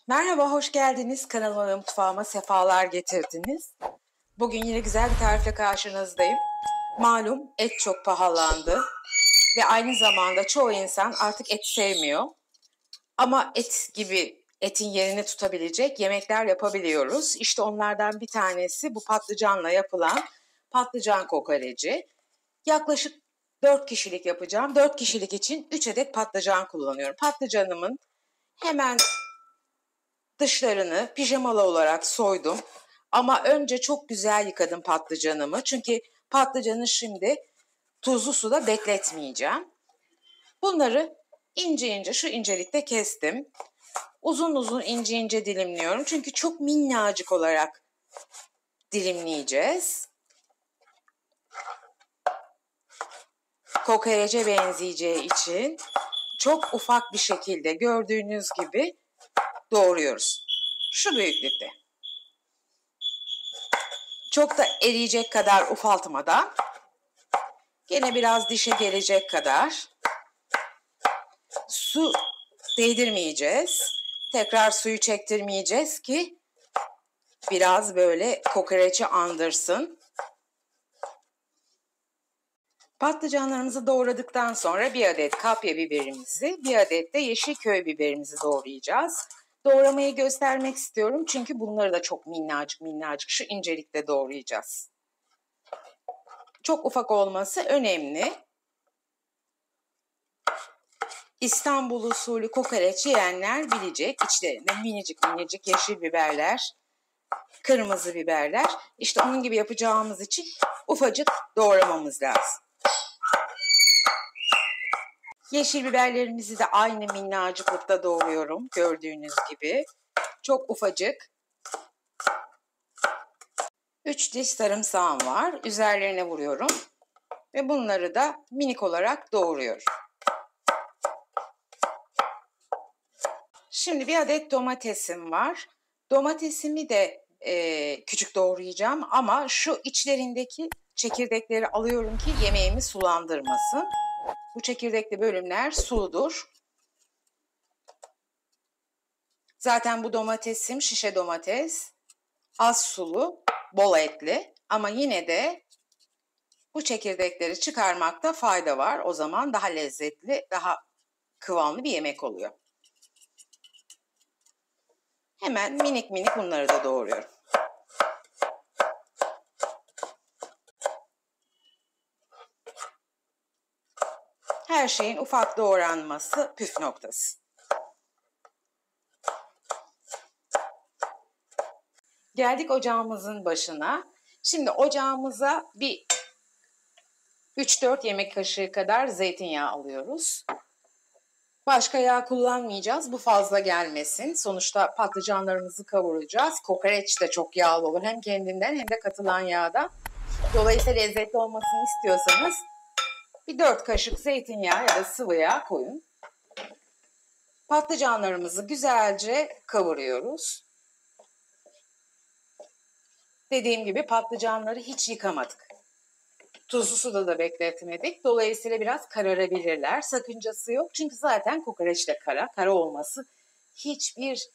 Merhaba, hoş geldiniz. Kanalıma ve mutfağıma sefalar getirdiniz. Bugün yine güzel bir tarifle karşınızdayım. Malum et çok pahalandı ve aynı zamanda çoğu insan artık et sevmiyor. Ama et gibi etin yerini tutabilecek yemekler yapabiliyoruz. İşte onlardan bir tanesi bu patlıcanla yapılan patlıcan kokoreci. Yaklaşık 4 kişilik yapacağım. 4 kişilik için 3 adet patlıcan kullanıyorum. Patlıcanımın hemen dışlarını pijamalı olarak soydum. Ama önce çok güzel yıkadım patlıcanımı. Çünkü patlıcanı şimdi tuzlu suda bekletmeyeceğim. Bunları ince ince şu incelikte kestim. Uzun uzun ince ince dilimliyorum. Çünkü çok minnacık olarak dilimleyeceğiz. Kokorece benzeyeceği için çok ufak bir şekilde gördüğünüz gibi doğruyoruz. Şu büyüklükte. Çok da eriyecek kadar ufaltmadan, gene biraz dişe gelecek kadar su değdirmeyeceğiz. Tekrar suyu çektirmeyeceğiz ki biraz böyle kokoreci andırsın. Patlıcanlarımızı doğradıktan sonra bir adet kapya biberimizi, bir adet de yeşil köy biberimizi doğrayacağız. Doğramayı göstermek istiyorum çünkü bunları da çok minnacık minnacık şu incelikte doğrayacağız. Çok ufak olması önemli. İstanbul usulü kokoreç yiyenler bilecek. İçlerinde minicik minicik yeşil biberler, kırmızı biberler. İşte onun gibi yapacağımız için ufacık doğramamız lazım. Yeşil biberlerimizi de aynı minnacıklıkta doğruyorum. Gördüğünüz gibi. Çok ufacık. 3 diş sarımsağım var. Üzerlerine vuruyorum. Ve bunları da minik olarak doğruyorum. Şimdi bir adet domatesim var. Domatesimi de küçük doğrayacağım ama şu içlerindeki çekirdekleri alıyorum ki yemeğimi sulandırmasın. Bu çekirdekli bölümler suludur. Zaten bu domatesim şişe domates. Az sulu, bol etli ama yine de bu çekirdekleri çıkarmakta fayda var. O zaman daha lezzetli, daha kıvamlı bir yemek oluyor. Hemen minik minik bunları da doğruyorum. Her şeyin ufak doğranması püf noktası. Geldik ocağımızın başına. Şimdi ocağımıza bir 3-4 yemek kaşığı kadar zeytinyağı alıyoruz. Başka yağ kullanmayacağız. Bu fazla gelmesin. Sonuçta patlıcanlarımızı kavuracağız. Kokoreç de çok yağlı olur. Hem kendinden hem de katılan yağda. Dolayısıyla lezzetli olmasını istiyorsanız bir 4 kaşık zeytinyağı ya da sıvı yağ koyun. Patlıcanlarımızı güzelce kavuruyoruz. Dediğim gibi patlıcanları hiç yıkamadık. Tuzlu suda da bekletmedik. Dolayısıyla biraz kararabilirler. Sakıncası yok. Çünkü zaten kokoreç de kara. Kara olması hiçbir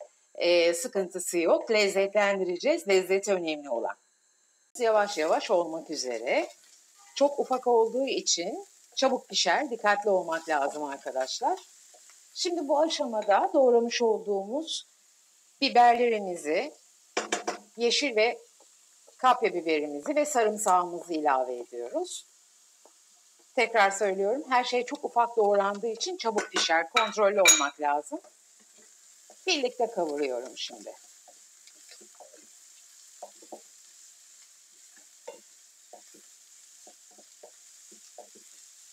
sıkıntısı yok. Lezzetlendireceğiz. Lezzeti önemli olan. Yavaş yavaş olmak üzere. Çok ufak olduğu için çabuk pişer. Dikkatli olmak lazım arkadaşlar. Şimdi bu aşamada doğramış olduğumuz biberlerimizi, yeşil ve kapya biberimizi ve sarımsağımızı ilave ediyoruz. Tekrar söylüyorum, her şey çok ufak doğrandığı için çabuk pişer. Kontrollü olmak lazım. Birlikte kavuruyorum şimdi.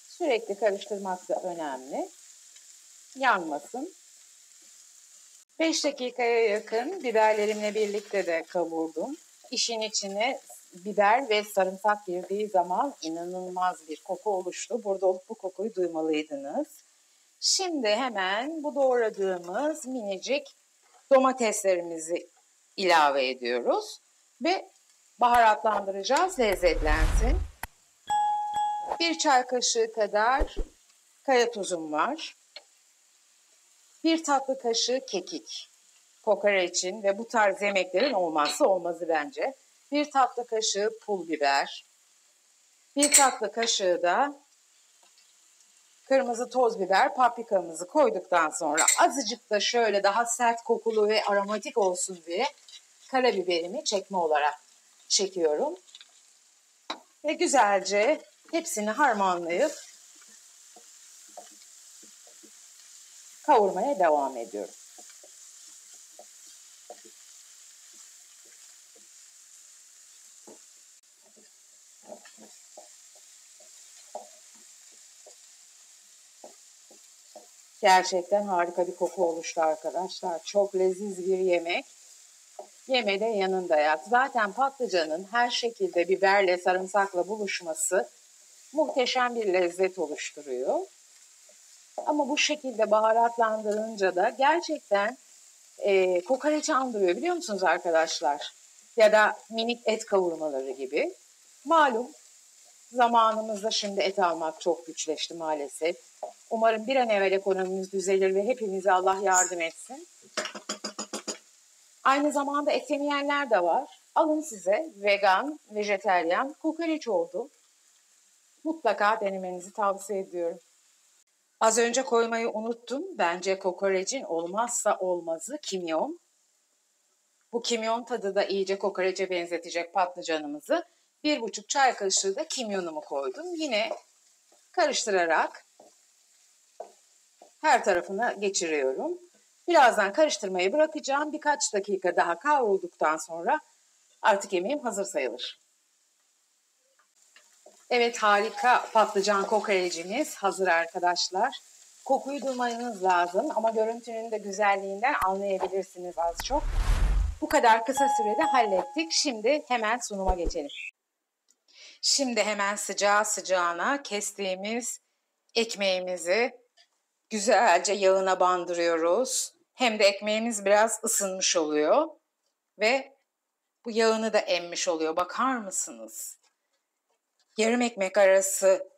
Sürekli karıştırmak da önemli. Yanmasın. 5 dakikaya yakın biberlerimle birlikte de kavurdum. İşin içine biber ve sarımsak girdiği zaman inanılmaz bir koku oluştu. Burada olup bu kokuyu duymalıydınız. Şimdi hemen bu doğradığımız minicik domateslerimizi ilave ediyoruz. Ve Baharatlandıracağız, lezzetlensin. 1 çay kaşığı kadar kaya tuzum var. 1 tatlı kaşığı kekik. Kokoreçin ve bu tarz yemeklerin olmazsa olmazı bence. 1 tatlı kaşığı pul biber. 1 tatlı kaşığı da kırmızı toz biber, paprikamızı koyduktan sonra azıcık da şöyle daha sert kokulu ve aromatik olsun diye karabiberimi çekme olarak çekiyorum. Ve güzelce hepsini harmanlayıp kavurmaya devam ediyorum. Gerçekten harika bir koku oluştu arkadaşlar. Çok leziz bir yemek. Yeme de yanında yat. Zaten patlıcanın her şekilde biberle, sarımsakla buluşması muhteşem bir lezzet oluşturuyor. Ama bu şekilde baharatlandırınca da gerçekten kokoreçi andırıyor biliyor musunuz arkadaşlar? Ya da minik et kavurmaları gibi. Malum zamanımızda şimdi et almak çok güçleşti maalesef. Umarım bir an evvel ekonomimiz düzelir ve hepimize Allah yardım etsin. Aynı zamanda et yemeyenler de var. Alın size vegan, vejeteryan kokoreç oldu. Mutlaka denemenizi tavsiye ediyorum. Az önce koymayı unuttum. Bence kokorecin olmazsa olmazı kimyon. Bu kimyon tadı da iyice kokorece benzetecek patlıcanımızı. 1,5 çay kaşığı da kimyonumu koydum. Yine karıştırarak her tarafına geçiriyorum. Birazdan karıştırmayı bırakacağım. Birkaç dakika daha kavrulduktan sonra artık yemeğim hazır sayılır. Evet, harika patlıcan kokorecimiz hazır arkadaşlar. Kokuyu duymanız lazım ama görüntünün de güzelliğinden anlayabilirsiniz az çok. Bu kadar kısa sürede hallettik. Şimdi hemen sunuma geçelim. Şimdi hemen sıcağı sıcağına kestiğimiz ekmeğimizi güzelce yağına bandırıyoruz. Hem de ekmeğimiz biraz ısınmış oluyor ve bu yağını da emmiş oluyor. Bakar mısınız? Yarım ekmek arası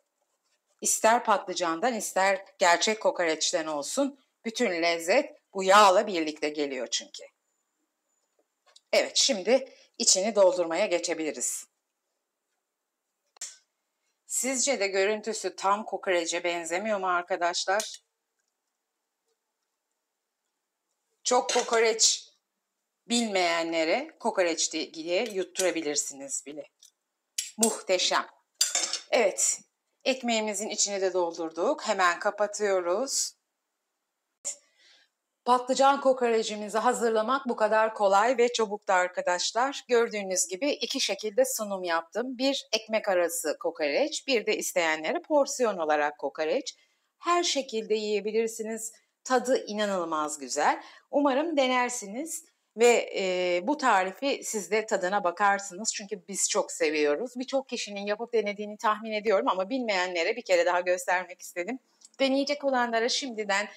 ister patlıcandan ister gerçek kokoreçten olsun bütün lezzet bu yağla birlikte geliyor çünkü. Evet, şimdi içini doldurmaya geçebiliriz. Sizce de görüntüsü tam kokorece benzemiyor mu arkadaşlar? Çok kokoreç bilmeyenlere kokoreç diye yutturabilirsiniz bile. Muhteşem. Evet, ekmeğimizin içini de doldurduk. Hemen kapatıyoruz. Patlıcan kokorecimizi hazırlamak bu kadar kolay ve çabuktu arkadaşlar. Gördüğünüz gibi 2 şekilde sunum yaptım. Bir ekmek arası kokoreç, bir de isteyenlere porsiyon olarak kokoreç. Her şekilde yiyebilirsiniz. Tadı inanılmaz güzel. Umarım denersiniz ve bu tarifi siz de tadına bakarsınız. Çünkü biz çok seviyoruz. Birçok kişinin yapıp denediğini tahmin ediyorum ama bilmeyenlere bir kere daha göstermek istedim. Deneyecek olanlara şimdiden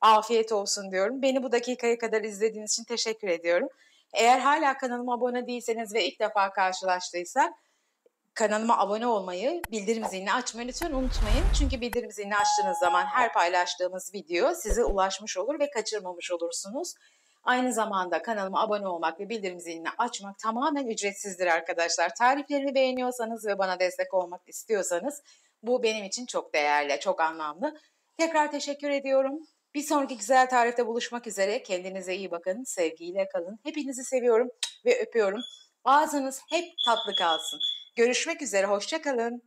afiyet olsun diyorum. Beni bu dakikaya kadar izlediğiniz için teşekkür ediyorum. Eğer hala kanalıma abone değilseniz ve ilk defa karşılaştıysak kanalıma abone olmayı, bildirim zilini açmayı lütfen unutmayın. Çünkü bildirim zilini açtığınız zaman her paylaştığımız video size ulaşmış olur ve kaçırmamış olursunuz. Aynı zamanda kanalıma abone olmak ve bildirim zilini açmak tamamen ücretsizdir arkadaşlar. Tariflerimi beğeniyorsanız ve bana destek olmak istiyorsanız bu benim için çok değerli, çok anlamlı. Tekrar teşekkür ediyorum. Bir sonraki güzel tarifte buluşmak üzere. Kendinize iyi bakın, sevgiyle kalın. Hepinizi seviyorum ve öpüyorum. Ağzınız hep tatlı kalsın. Görüşmek üzere, hoşça kalın.